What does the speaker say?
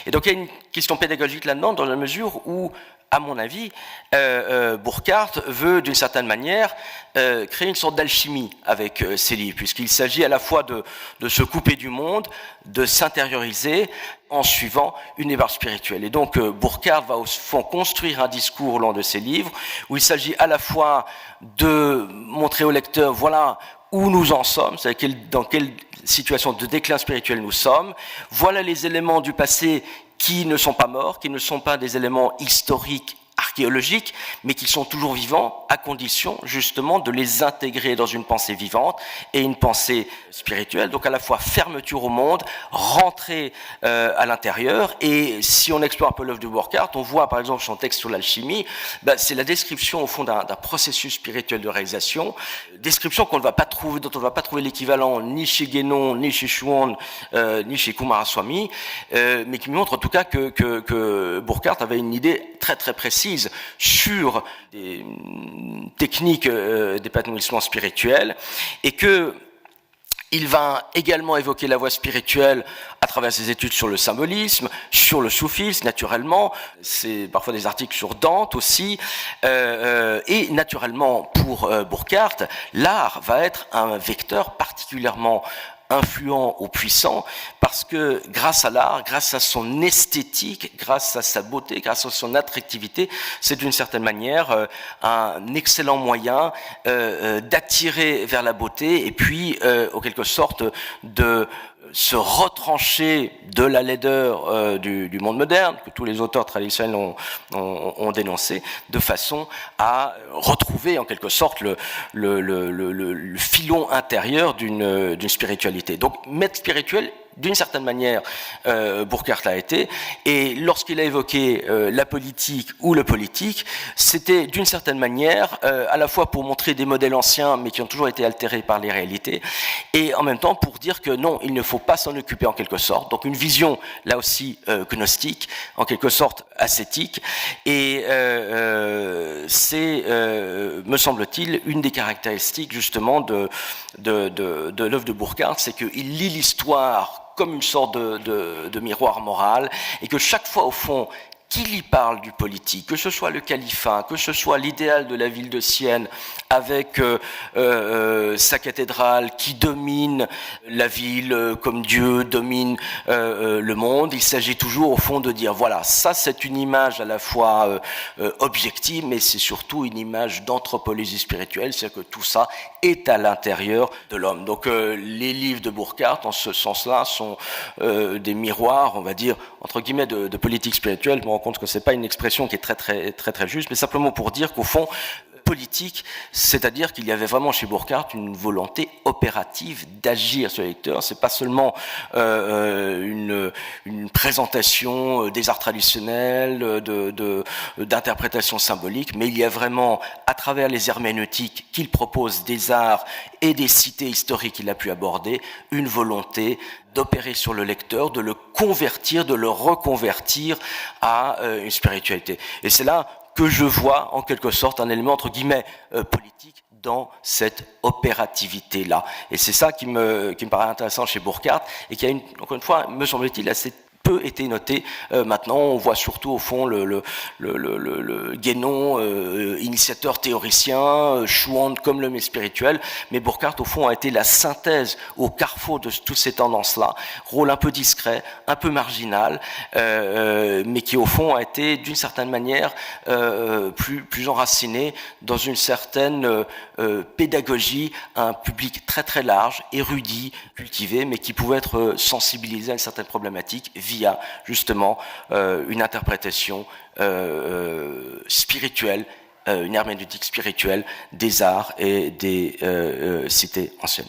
Et donc il y a une question pédagogique là-dedans, dans la mesure où, à mon avis, Burckhardt veut, d'une certaine manière, créer une sorte d'alchimie avec ses livres, puisqu'il s'agit à la fois de se couper du monde, de s'intérioriser en suivant une démarche spirituelle. Et donc Burckhardt va au fond construire un discours au long de ses livres, où il s'agit à la fois de montrer au lecteur, voilà, où nous en sommes, c'est-à-dire dans quelle situation de déclin spirituel nous sommes, voilà les éléments du passé qui ne sont pas morts, qui ne sont pas des éléments historiques, archéologiques, mais qui sont toujours vivants, à condition justement de les intégrer dans une pensée vivante et une pensée spirituelle. Donc à la fois fermeture au monde, rentrer à l'intérieur. Et si on explore un peu l'œuvre de Burckhardt, on voit par exemple son texte sur l'alchimie, c'est la description au fond d'un processus spirituel de réalisation, description dont on ne va pas trouver l'équivalent ni chez Guénon, ni chez Schwand, ni chez Coomaraswamy, mais qui montre en tout cas que Burckhardt avait une idée très très précise sur des techniques d'épanouissement spirituel, et que il va également évoquer la voie spirituelle à travers ses études sur le symbolisme, sur le soufisme, naturellement. C'est parfois des articles sur Dante aussi. Et naturellement, pour Burckhardt, l'art va être un vecteur particulièrement influent ou puissant, parce que grâce à l'art, grâce à son esthétique, grâce à sa beauté, grâce à son attractivité, c'est d'une certaine manière un excellent moyen d'attirer vers la beauté, et puis en quelque sorte de se retrancher de la laideur du monde moderne, que tous les auteurs traditionnels ont dénoncé, de façon à retrouver en quelque sorte le filon intérieur d'une spiritualité. Donc, maître spirituel, d'une certaine manière, Burckhardt l'a été, et lorsqu'il a évoqué la politique ou le politique, c'était d'une certaine manière à la fois pour montrer des modèles anciens, mais qui ont toujours été altérés par les réalités, et en même temps pour dire que non, il ne faut pas s'en occuper en quelque sorte. Donc une vision, là aussi, gnostique, en quelque sorte ascétique, et c'est, me semble-t-il, une des caractéristiques justement de l'œuvre de Burckhardt, c'est qu'il lit l'histoire comme une sorte de miroir moral, et que chaque fois, au fond, qu'il y parle du politique, que ce soit le califat, que ce soit l'idéal de la ville de Sienne avec sa cathédrale qui domine la ville comme Dieu domine le monde, il s'agit toujours au fond de dire voilà, ça c'est une image à la fois objective, mais c'est surtout une image d'anthropologie spirituelle, c'est-à-dire que tout ça est à l'intérieur de l'homme. Donc les livres de Burckhardt, en ce sens-là, sont des miroirs, on va dire, entre guillemets, de politique spirituelle. Je me rends compte que c'est pas une expression qui est très juste, mais simplement pour dire qu'au fond, politique, c'est-à-dire qu'il y avait vraiment chez Burckhardt une volonté opérative d'agir sur les lecteurs. C'est pas seulement une présentation des arts traditionnels, d'interprétation symbolique, mais il y a vraiment, à travers les herméneutiques qu'il propose des arts et des cités historiques qu'il a pu aborder, une volonté d'opérer sur le lecteur, de le convertir, de le reconvertir à une spiritualité. Et c'est là que je vois en quelque sorte un élément entre guillemets politique dans cette opérativité-là. Et c'est ça qui me paraît intéressant chez Burckhardt, et qui a encore une fois, me semble-t-il, assez peu été noté. Maintenant, on voit surtout au fond le Guénon, initiateur théoricien, Schwand comme l'homme spirituel, mais Burckhardt au fond a été la synthèse au carrefour de toutes ces tendances-là, rôle un peu discret, un peu marginal, mais qui au fond a été d'une certaine manière plus enraciné dans une certaine pédagogie, un public très très large, érudit, cultivé, mais qui pouvait être sensibilisé à une certaine problématique via justement une interprétation spirituelle, une herméneutique spirituelle des arts et des cités anciennes.